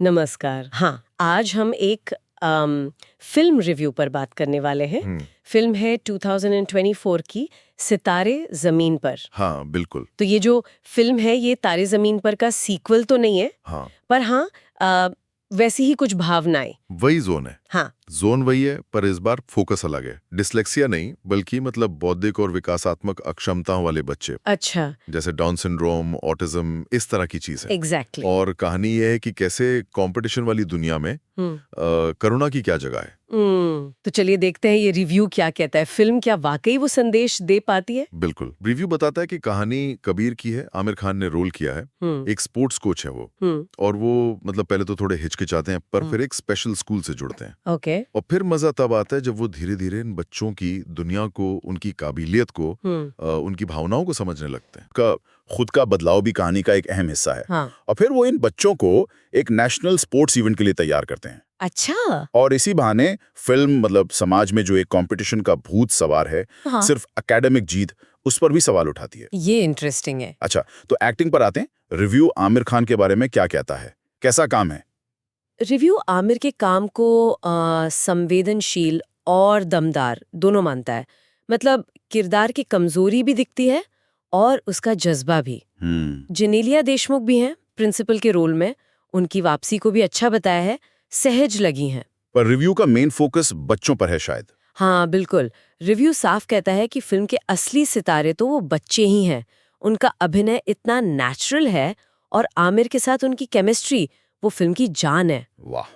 नमस्कार। हाँ, आज हम एक फिल्म रिव्यू पर बात करने वाले हैं। फिल्म है 2024 की सितारे जमीन पर। हाँ, बिल्कुल। तो ये जो फिल्म है ये तारे जमीन पर का सीक्वल तो नहीं है, हाँ, पर हाँ वैसी ही कुछ भावनाएं। वही जोन है। हाँ, जोन वही है, पर इस बार फोकस अलग है। डिसलेक्सिया नहीं, बल्कि मतलब बौद्धिक और विकासात्मक अक्षमताओं वाले बच्चे, अच्छा, जैसे डाउन सिंड्रोम, ऑटिज्म, इस तरह की चीज है। एग्जैक्टली। और कहानी ये है कि कैसे कंपटीशन वाली दुनिया में करुणा की क्या जगह है। तो चलिए देखते हैं ये रिव्यू क्या कहता है। फिल्म क्या वाकई वो संदेश दे पाती है? बिल्कुल। रिव्यू बताता है कि कहानी कबीर की है, आमिर खान ने रोल किया है। एक स्पोर्ट्स कोच है वो, और वो मतलब पहले तो थोड़े हिचकिचाते हैं, पर फिर एक स्पेशल स्कूल से जुड़ते हैं। ओके। और फिर मजा तब आता है जब वो धीरे धीरे इन बच्चों की दुनिया को, उनकी काबिलियत को, उनकी भावनाओं को समझने लगते हैं। का खुद का बदलाव भी कहानी का एक अहम हिस्सा है। हाँ। और फिर वो इन बच्चों को एक नेशनल स्पोर्ट्स इवेंट के लिए तैयार करते हैं। अच्छा। और इसी बहाने फिल्म मतलब समाज में जो एक कंपटीशन का भूत सवार है, हाँ। सिर्फ एकेडमिक जीत, उस पर भी सवाल उठाती है। ये इंटरेस्टिंग है। अच्छा, तो एक्टिंग पर आते हैं। रिव्यू आमिर खान के बारे में क्या कहता है, कैसा काम है? रिव्यू आमिर के काम को संवेदनशील और दमदार दोनों मानता है। मतलब किरदार की कमजोरी भी दिखती है और उसका जज्बा भी। जेनेलिया देशमुख भी हैं प्रिंसिपल के रोल में। उनकी वापसी को भी अच्छा बताया है, सहज लगी हैं। पर रिव्यू का मेन फोकस बच्चों पर है शायद। हाँ बिल्कुल। रिव्यू साफ कहता है कि फिल्म के असली सितारे तो वो बच्चे ही हैं। उनका अभिनय इतना नेचुरल है और आमिर के साथ उनकी केमिस्ट्री वो फिल्म की जान है। वाह,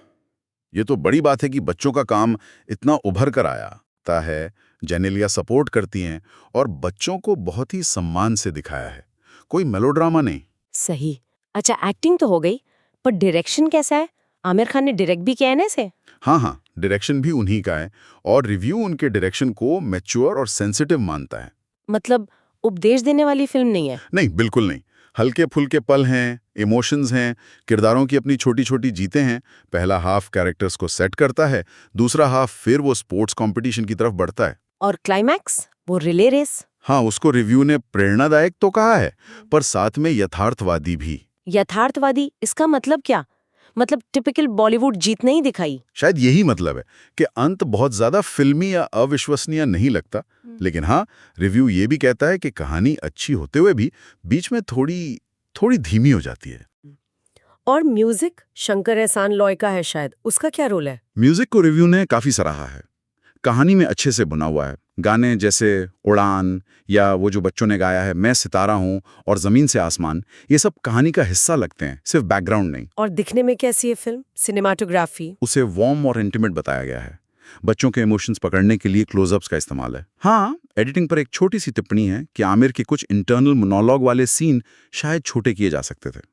ये तो बड़ी बात है कि बच्चों का काम इतना उभर कर आया है। जेनेलिया सपोर्ट करती हैं और बच्चों को बहुत ही सम्मान से दिखाया है, कोई मेलोड्रामा नहीं। सही। अच्छा, एक्टिंग तो हो गई, पर डायरेक्शन कैसा है? आमिर खान ने डायरेक्ट भी किया है ना इसे? हाँ, डायरेक्शन भी उन्हीं का है और रिव्यू उनके डायरेक्शन को मैच्योर और सेंसिटिव मानता है। मतलब उपदेश देने वाली फिल्म नहीं है? नहीं, बिल्कुल नहीं। हल्के फुल्के पल हैं, इमोशंस हैं, किरदारों की अपनी छोटी छोटी जीतें हैं। पहला हाफ कैरेक्टर्स को सेट करता है, दूसरा हाफ फिर वो स्पोर्ट्स कंपटीशन की तरफ बढ़ता है। और क्लाइमैक्स, वो रिले रेस? हाँ, उसको रिव्यू ने प्रेरणादायक तो कहा है, पर साथ में यथार्थवादी भी। यथार्थवादी इसका मतलब क्या? मतलब टिपिकल बॉलीवुड जीत नहीं दिखाई? शायद यही मतलब है कि अंत बहुत ज्यादा फिल्मी या अविश्वसनीय नहीं लगता। लेकिन हाँ, रिव्यू ये भी कहता है कि कहानी अच्छी होते हुए भी बीच में थोड़ी धीमी हो जाती है। और म्यूजिक शंकर एहसान लॉय का है शायद, उसका क्या रोल है? म्यूजिक को रिव्यू ने काफी सराहा है। कहानी में अच्छे से बुना हुआ है। गाने जैसे उड़ान या वो जो बच्चों ने गाया है मैं सितारा हूँ और जमीन से आसमान, ये सब कहानी का हिस्सा लगते हैं, सिर्फ बैकग्राउंड नहीं। और दिखने में कैसी है फिल्म? सिनेमाटोग्राफी? उसे वार्म और इंटीमेट बताया गया है। बच्चों के इमोशंस पकड़ने के लिए क्लोजअप्स का इस्तेमाल है। हाँ, एडिटिंग पर एक छोटी सी टिप्पणी है कि आमिर के कुछ इंटरनल मोनोलॉग वाले सीन शायद छोटे किए जा सकते थे।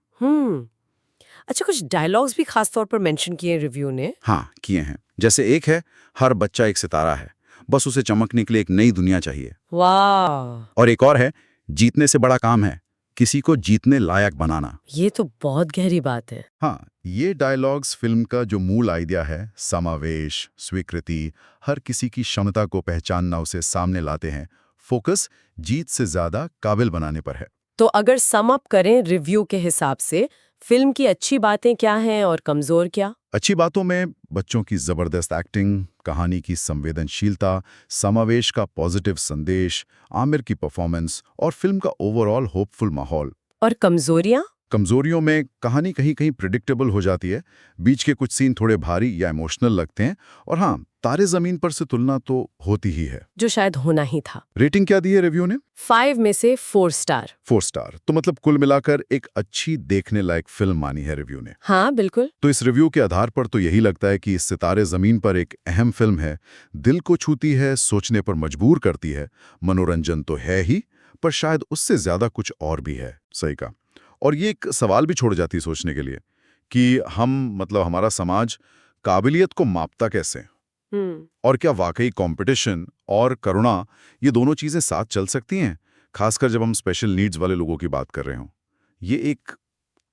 अच्छा, कुछ डायलॉग्स भी खास तौर पर मेंशन किए रिव्यू ने? हाँ, किए हैं। जैसे एक है, हर बच्चा एक सितारा है, बस उसे चमकने के लिए एक नई दुनिया चाहिए। वाह। और एक और है, जीतने से बड़ा काम है किसी को जीतने लायक बनाना। ये तो बहुत गहरी बात है। हाँ, ये डायलॉग्स फिल्म का जो मूल आइडिया है, समावेश, स्वीकृति, हर किसी की क्षमता को पहचानना, उसे सामने लाते हैं। फोकस जीत से ज्यादा काबिल बनाने पर है। तो अगर सम अप करें रिव्यू के हिसाब से, फिल्म की अच्छी बातें क्या हैं और कमजोर क्या? अच्छी बातों में बच्चों की जबरदस्त एक्टिंग, कहानी की संवेदनशीलता, समावेश का पॉजिटिव संदेश, आमिर की परफॉर्मेंस और फिल्म का ओवरऑल होपफुल माहौल। और कमजोरियां? कमजोरियों में कहानी कहीं कहीं प्रिडिक्टेबल हो जाती है, बीच के कुछ सीन थोड़े भारी या इमोशनल लगते हैं, और हाँ, तारे जमीन पर से तुलना तो होती ही है, जो शायद होना ही था। रेटिंग क्या दी है रिव्यू ने? 5 में से 4 स्टार। 4 स्टार, तो मतलब कुल मिलाकर एक अच्छी देखने लायक फिल्म मानी है रिव्यू ने। हाँ बिल्कुल। तो इस रिव्यू के आधार पर तो यही लगता है कि सितारे जमीन पर एक अहम फिल्म है, दिल को छूती है, सोचने पर मजबूर करती है। मनोरंजन तो है ही, पर शायद उससे ज्यादा कुछ और भी है। सही कहा। और ये एक सवाल भी छोड़ जाती है सोचने के लिए कि हमारा समाज काबिलियत को मापता कैसे, और क्या वाकई कंपटीशन और करुणा, ये दोनों चीजें साथ चल सकती हैं, खासकर जब हम स्पेशल नीड्स वाले लोगों की बात कर रहे हों। ये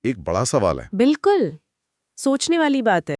एक बड़ा सवाल है। बिल्कुल, सोचने वाली बात है।